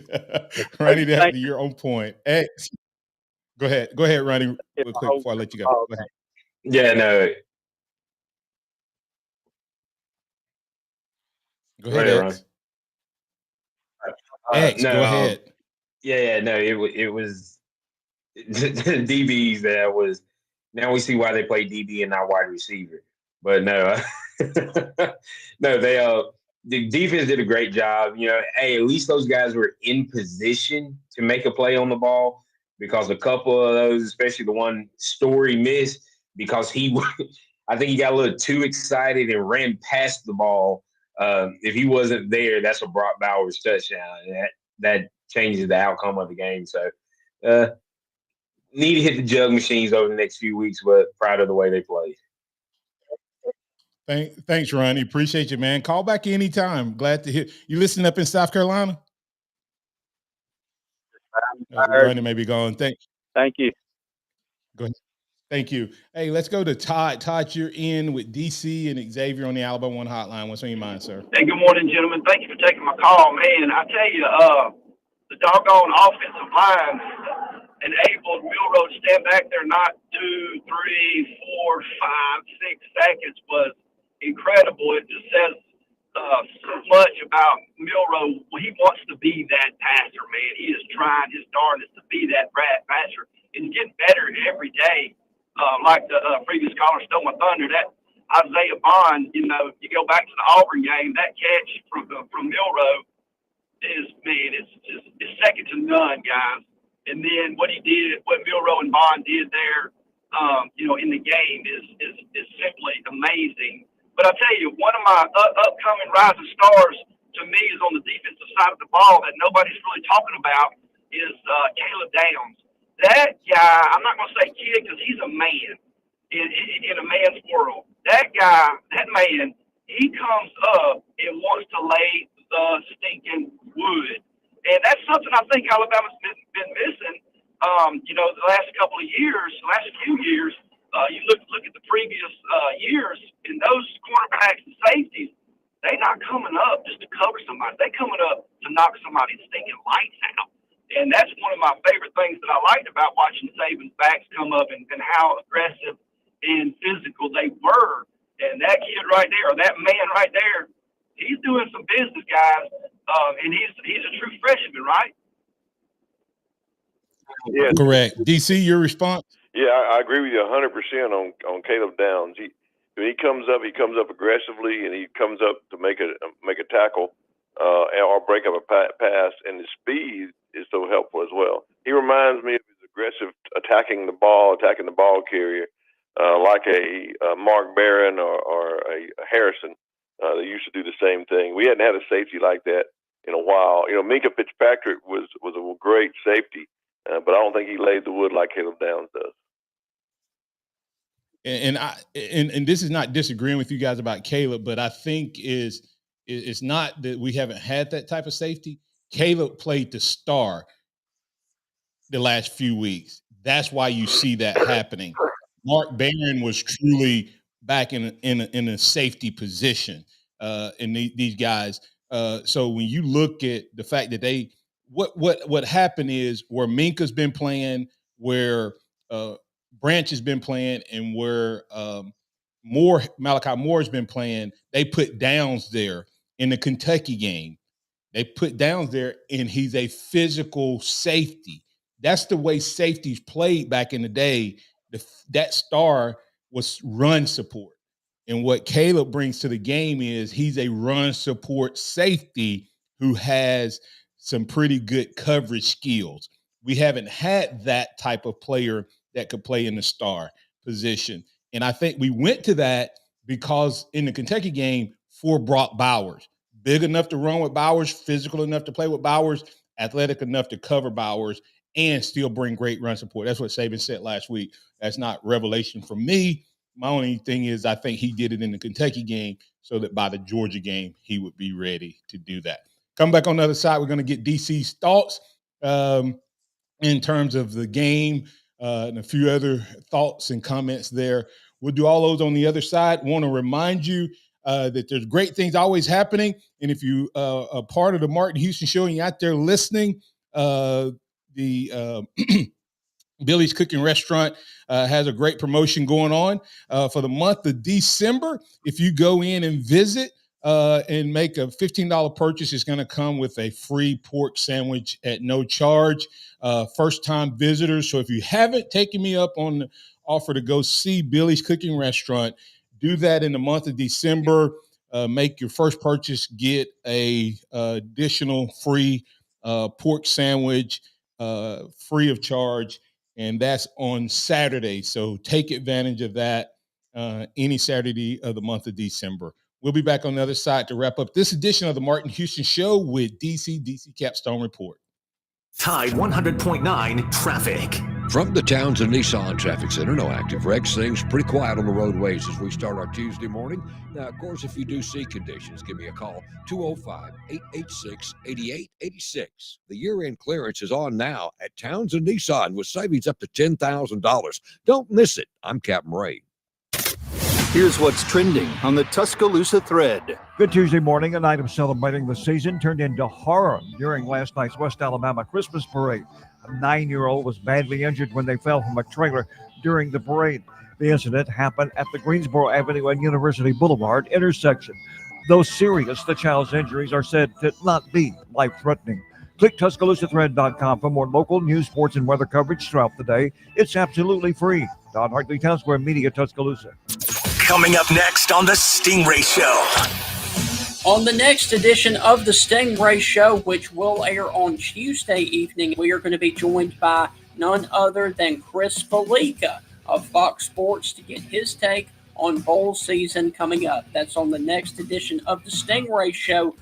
Ronnie. You're on point. X. Go ahead, Ronnie. Real quick before I let you go. Go ahead. Yeah, no. Go ahead, X. X, no, go ahead. No, it was the DBs that was. Now we see why they play DB and not wide receiver. But no, no, the defense did a great job. Hey, at least those guys were in position to make a play on the ball, because a couple of those, especially the one Story missed, because I think he got a little too excited and ran past the ball. If he wasn't there, that's a Brock Bowers touchdown. That changes the outcome of the game. So, need to hit the jug machines over the next few weeks, but proud of the way they played. Thanks, Ronnie. Appreciate you, man. Call back anytime. Glad to hear you. Listening up in South Carolina? Ronnie may be gone. Thank you. Go ahead. Thank you. Hey, let's go to Todd. Todd, you're in with DC and Xavier on the Alabama One Hotline. What's on your mind, sir? Hey, good morning, gentlemen. Thank you for taking my call, man. I tell you, the doggone offensive line enabled Milroe to stand back there not 2, 3, 4, 5, 6 seconds was incredible. It just says so much about Milroe. He wants to be that passer, man. He is trying his darndest to be that passer. And he's getting better every day. Like the previous caller stole my thunder, that Isaiah Bond, you go back to the Auburn game, that catch from Milroe is, man, it's second to none, guys. And then what Milroe and Bond did there, in the game is simply amazing. But I tell you, one of my upcoming rising stars to me is on the defensive side of the ball that nobody's really talking about is Caleb Downs. That guy, I'm not going to say kid because he's a man in a man's world. That guy, that man, he comes up and wants to lay the stinking wood. And that's something I think Alabama's been missing, the last couple of years, the last few years. You look at the previous years, and those cornerbacks and safeties, they not coming up just to cover somebody. They coming up to knock somebody's stinking lights out. And that's one of my favorite things that I liked about watching Saban's backs come up and how aggressive and physical they were. And that kid right there, or that man right there, he's doing some business, guys. And he's a true freshman, right? Yeah. Correct. DC, your response? Yeah, I agree with you 100% on Caleb Downs. When he comes up aggressively, and he comes up to make a tackle or break up a pass, and his speed is so helpful as well. He reminds me of his aggressive attacking the ball carrier, like a Mark Barron or a Harrison. They used to do the same thing. We hadn't had a safety like that in a while. Minka Fitzpatrick was a great safety, but I don't think he laid the wood like Caleb Downs does. And this is not disagreeing with you guys about Caleb, but I think it's not that we haven't had that type of safety. Caleb played the star the last few weeks. That's why you see that happening. Mark Barron was truly back in a safety position. and these guys. So when you look at the fact that what happened is where Minka's been playing, where Branch has been playing, and where Malachi Moore's been playing, they put Downs there in the Kentucky game. They put Downs there, and he's a physical safety. That's the way safeties played back in the day. That star was run support. And what Caleb brings to the game is he's a run support safety who has some pretty good coverage skills. We haven't had that type of player that could play in the star position. And I think we went to that because in the Kentucky game for Brock Bowers. Big enough to run with Bowers, physical enough to play with Bowers, athletic enough to cover Bowers, and still bring great run support. That's what Saban said last week. That's not revelation from me. My only thing is I think he did it in the Kentucky game so that by the Georgia game, he would be ready to do that. Come back on the other side. We're going to get DC's thoughts in terms of the game and a few other thoughts and comments there. We'll do all those on the other side. Want to remind you that there's great things always happening. And if you are a part of the Martin Houston Show and you're out there listening, the Billy's Cooking Restaurant has a great promotion going on for the month of December. If you go in and visit and make a $15 purchase, it's going to come with a free pork sandwich at no charge. First-time visitors. So if you haven't taken me up on the offer to go see Billy's Cooking Restaurant, do that in the month of December. Make your first purchase, get a additional free pork sandwich free of charge. And that's on Saturday. So take advantage of that any Saturday of the month of December. We'll be back on the other side to wrap up this edition of the Martin Houston Show with DC Capstone Report. Tide 100.9 traffic. From the Townsend Nissan Traffic Center, no active wrecks. Things pretty quiet on the roadways as we start our Tuesday morning. Now, of course, if you do see conditions, give me a call, 205-886-8886. The year-end clearance is on now at Townsend Nissan with savings up to $10,000. Don't miss it. I'm Captain Ray. Here's what's trending on the Tuscaloosa thread. Good Tuesday morning. A night of celebrating the season turned into horror during last night's West Alabama Christmas parade. A 9-year-old was badly injured when they fell from a trailer during the parade. The incident happened at the Greensboro Avenue and University Boulevard intersection. Though serious, the child's injuries are said to not be life-threatening. Click TuscaloosaThread.com for more local news, sports, and weather coverage throughout the day. It's absolutely free. Don Hartley, Town Square Media, Tuscaloosa. Coming up next on The Stingray Show. On the next edition of The Stingray Show, which will air on Tuesday evening, we are going to be joined by none other than Chris Felica of Fox Sports to get his take on bowl season coming up. That's on the next edition of The Stingray Show.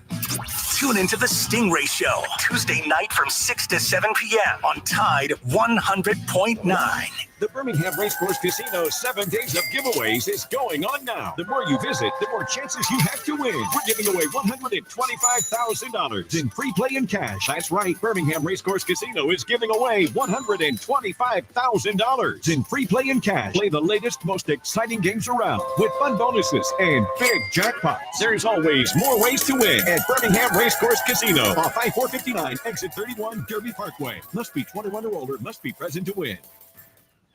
Tune into The Stingray Show, Tuesday night from 6 to 7 p.m. on Tide 100.9. The Birmingham Racecourse Casino 7 days of giveaways is going on now. The more you visit, the more chances you have to win. We're giving away $125,000 in free play and cash. That's right. Birmingham Racecourse Casino is giving away $125,000 in free play and cash. Play the latest, most exciting games around with fun bonuses and big jackpots. There's always more ways to win at Birmingham Racecourse Casino off I-459, exit 31, Derby Parkway. Must be 21 or older. Must be present to win.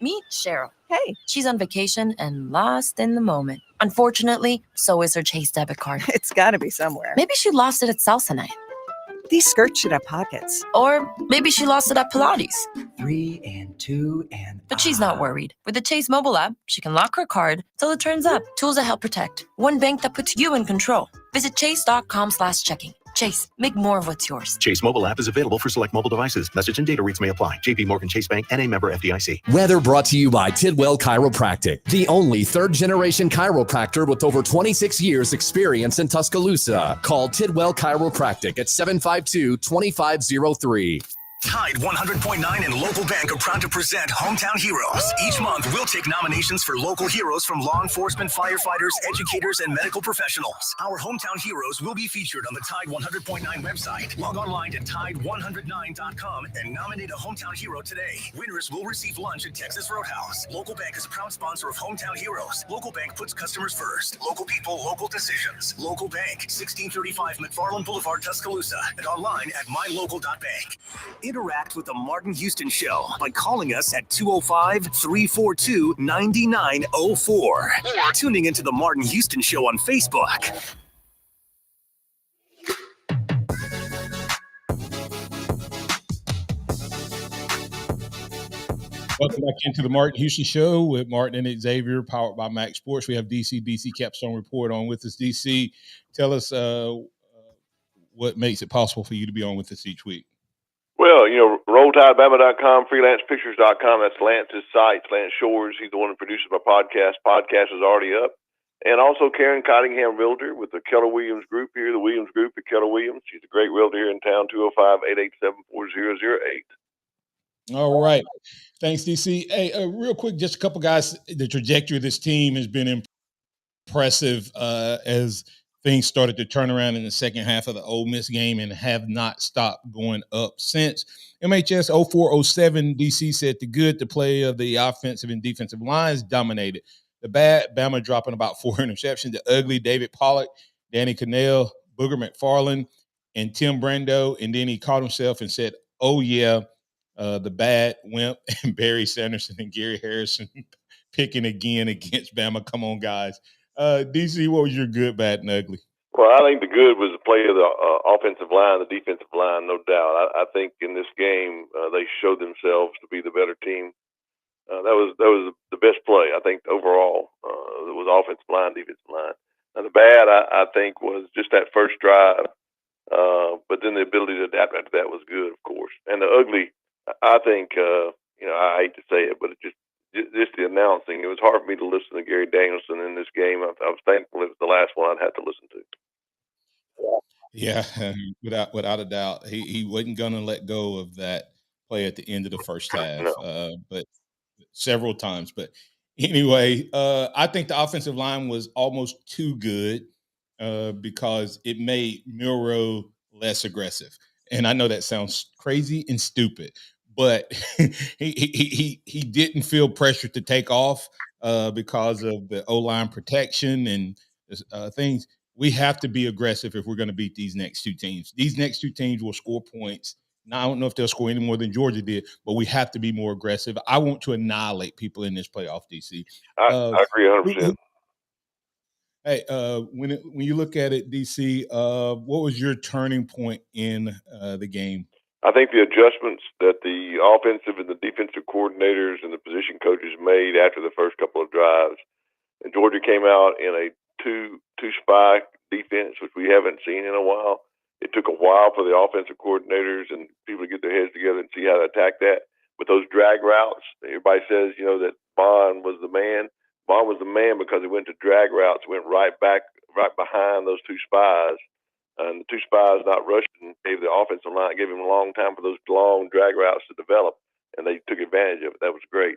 Meet Cheryl. Hey. She's on vacation and lost in the moment. Unfortunately, so is her Chase debit card. It's got to be somewhere. Maybe she lost it at salsa night. These skirts should have pockets. Or maybe she lost it at Pilates. 3 and 2 and... But she's not worried. With the Chase mobile app, she can lock her card till it turns up. Tools that help protect. One bank that puts you in control. Visit chase.com/checking. Chase, make more of what's yours. Chase mobile app is available for select mobile devices. Message and data rates may apply. JP Morgan Chase Bank, N.A. member FDIC. Weather brought to you by Tidwell Chiropractic, the only third-generation chiropractor with over 26 years experience in Tuscaloosa. Call Tidwell Chiropractic at 752-2503. Tide 100.9 and Local Bank are proud to present Hometown Heroes. Each month, we'll take nominations for local heroes from law enforcement, firefighters, educators, and medical professionals. Our Hometown Heroes will be featured on the Tide 100.9 website. Log online to Tide109.com and nominate a Hometown Hero today. Winners will receive lunch at Texas Roadhouse. Local Bank is a proud sponsor of Hometown Heroes. Local Bank puts customers first. Local people, local decisions. Local Bank, 1635 McFarland Boulevard, Tuscaloosa, and online at mylocal.bank. Interact with the Martin Houston Show by calling us at 205-342-9904 or tuning into the Martin Houston Show on Facebook. Welcome back into the Martin Houston Show with Martin and Xavier, powered by MaXSports. We have DC Capstone Report on with us. DC, tell us what makes it possible for you to be on with us each week. Well, RollTideBama.com, FreelancePictures.com. That's Lance's site. Lance Shores. He's the one who produces my podcast. Podcast is already up. And also Karen Cottingham, realtor with the Keller Williams Group here, the Williams Group at Keller Williams. She's a great realtor here in town, 205-887-4008. All right. Thanks, DC. Hey, real quick, just a couple guys. The trajectory of this team has been impressive as things started to turn around in the second half of the Ole Miss game and have not stopped going up since. MHS 04-07, DC said the good, the play of the offensive and defensive lines dominated. The bad, Bama dropping about 4 interceptions. The ugly, David Pollock, Danny Cannell, Booger McFarland, and Tim Brando. And then he caught himself and said, oh, yeah, the bad, Wimp, and Barry Sanderson and Gary Harrison picking again against Bama. Come on, guys. DC, what was your good, bad, and ugly? Well, I think the good was the play of the offensive line, the defensive line, no doubt. I think in this game they showed themselves to be the better team. That was the best play, I think, overall. It was offensive line, defensive line. Now, the bad, I think, was just that first drive. But then the ability to adapt after that was good, of course. And the ugly, I think, I hate to say it, but it just the announcing. It was hard for me to listen to Gary Danielson in this game. I was thankful it was the last one I'd have to listen to. Yeah, without a doubt, he wasn't going to let go of that play at the end of the first half, but several times. But anyway, I think the offensive line was almost too good because it made Milroe less aggressive. And I know that sounds crazy and stupid, but he didn't feel pressure to take off because of the O-line protection and things. We have to be aggressive if we're going to beat these next two teams. These next two teams will score points. Now, I don't know if they'll score any more than Georgia did, but we have to be more aggressive. I want to annihilate people in this playoff, DC. I agree 100%. Hey, when you look at it, DC, what was your turning point in the game? I think the adjustments that the offensive and the defensive coordinators and the position coaches made after the first couple of drives, and Georgia came out in a two spy defense, which we haven't seen in a while. It took a while for the offensive coordinators and people to get their heads together and see how to attack that. But those drag routes, everybody says, that Bond was the man. Bond was the man because he went to drag routes, went right behind those two spies. And the two spies not rushing gave the offensive line, gave him a long time for those long drag routes to develop, and they took advantage of it. That was great.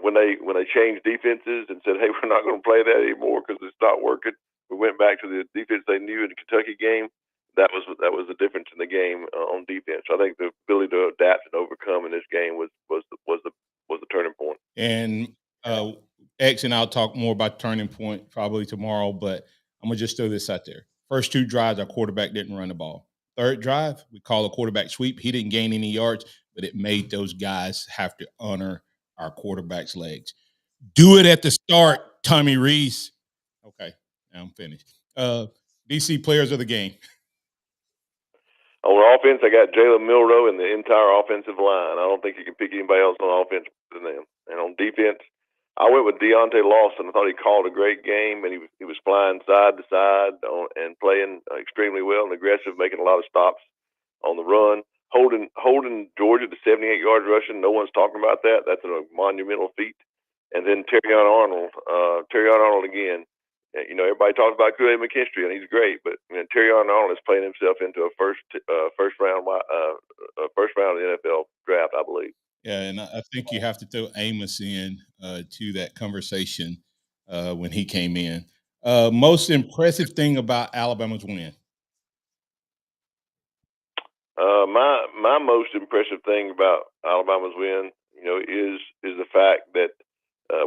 When they changed defenses and said, hey, we're not going to play that anymore because it's not working, we went back to the defense they knew in the Kentucky game. That was the difference in the game on defense. I think the ability to adapt and overcome in this game was the turning point. And X and I'll talk more about turning point probably tomorrow, but I'm gonna just throw this out there. First two drives, our quarterback didn't run the ball. Third drive, we call a quarterback sweep. He didn't gain any yards, but it made those guys have to honor our quarterback's legs. Do it at the start, Tommy Reese. Okay, now I'm finished. DC players of the game. On offense, I got Jalen Milroe and the entire offensive line. I don't think you can pick anybody else on offense than them. And on defense, I went with Deontay Lawson. I thought he called a great game, and he was flying side to side and playing extremely well and aggressive, making a lot of stops on the run. Holding Georgia to 78 yards rushing. No one's talking about that. That's a monumental feat. And then Terrion Arnold again. Everybody talks about Kool-Aid McKinstry, and he's great, but Terry Arnold is playing himself into a first round of the NFL draft, I believe. Yeah, and I think you have to throw Amos in to that conversation when he came in. Most impressive thing about Alabama's win? My most impressive thing about Alabama's win, is the fact that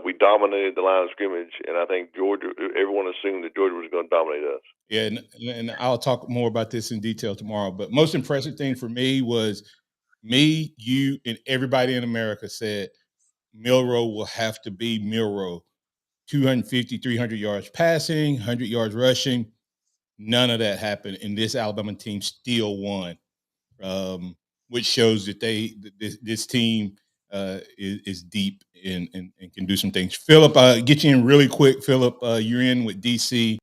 we dominated the line of scrimmage, and I think everyone assumed that Georgia was going to dominate us. Yeah, and I'll talk more about this in detail tomorrow. But most impressive thing for me was me, you, and everybody in America said Milroe will have to be Milroe. 250, 300 yards passing, 100 yards rushing. None of that happened, and this Alabama team still won, which shows that this team is deep and can do some things. Philip, get you in really quick. Philip, you're in with DC,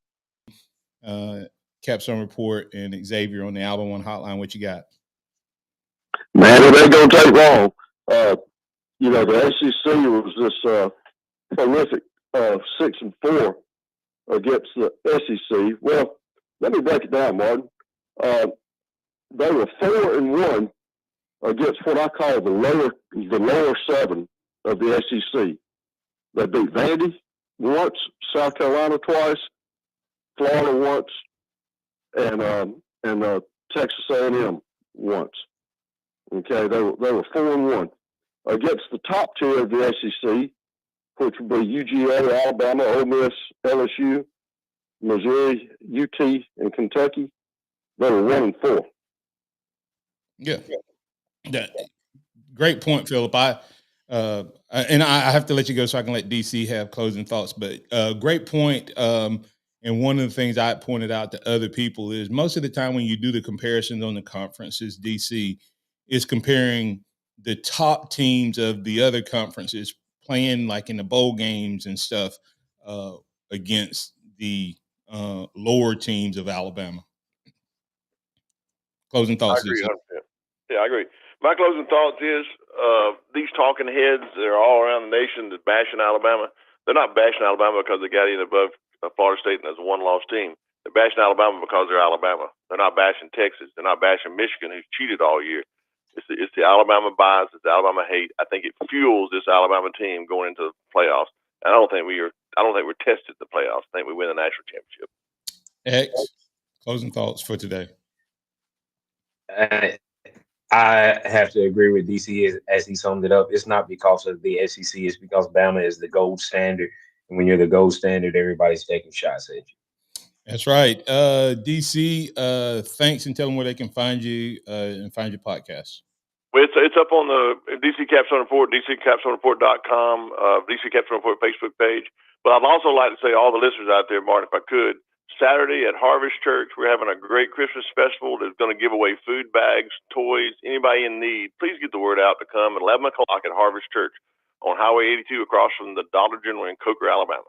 Capstone Report, and Xavier on the Alabama One Hotline. What you got? Man, it ain't going to take long. The SEC was this horrific 6-4 against the SEC. Well, let me break it down, Martin. They were 4-1 against what I call the lower seven of the SEC. They beat Vandy once, South Carolina twice, Florida once, and Texas A&M once. Okay, they were 4-1 against the top tier of the SEC, which would be UGA, Alabama, Ole Miss, LSU, Missouri, UT, and Kentucky. They were 1-4. Yeah. Great point, Philip. I have to let you go so I can let DC have closing thoughts. But great point. And one of the things I pointed out to other people is most of the time when you do the comparisons on the conferences, DC is comparing the top teams of the other conferences playing like in the bowl games and stuff against the lower teams of Alabama. Closing thoughts. I agree 100%. Yeah, I agree. My closing thoughts is these talking heads that are all around the nation that bashing Alabama, they're not bashing Alabama because they got in above Florida State and there's a one-loss team. They're bashing Alabama because they're Alabama. They're not bashing Texas. They're not bashing Michigan, who's cheated all year. It's the Alabama bias. It's the Alabama hate. I think it fuels this Alabama team going into the playoffs. And I don't think we're tested the playoffs. I think we win the national championship. X, closing thoughts for today. I have to agree with DC as he summed it up. It's not because of the SEC. It's because Bama is the gold standard. And when you're the gold standard, everybody's taking shots at you. That's right. DC, thanks, and tell them where they can find you and find your podcast. Well, it's up on the DC Capstone Report, DCCapstoneReport.com, DC Capstone Report Facebook page. But I'd also like to say all the listeners out there, Martin, if I could, Saturday at Harvest Church, we're having a great Christmas festival that's going to give away food bags, toys, anybody in need. Please get the word out to come at 11 o'clock at Harvest Church on Highway 82 across from the Dollar General in Coker, Alabama.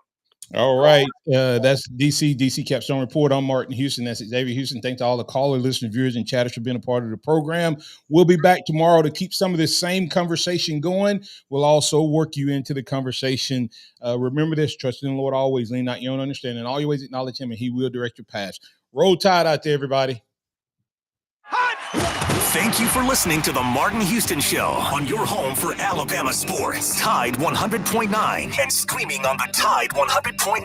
All right. That's DC Capstone Report. I'm Martin Houston. That's Xavier Houston. Thanks to all the callers, listeners, viewers, and chatters for being a part of the program. We'll be back tomorrow to keep some of this same conversation going. We'll also work you into the conversation. Remember this, trust in the Lord always, lean not your own understanding. All your ways acknowledge him, and he will direct your paths. Roll Tide out there, everybody. Thank you for listening to the Martin Houston Show on your home for Alabama sports. Tide 100.9 and streaming on the Tide 100.9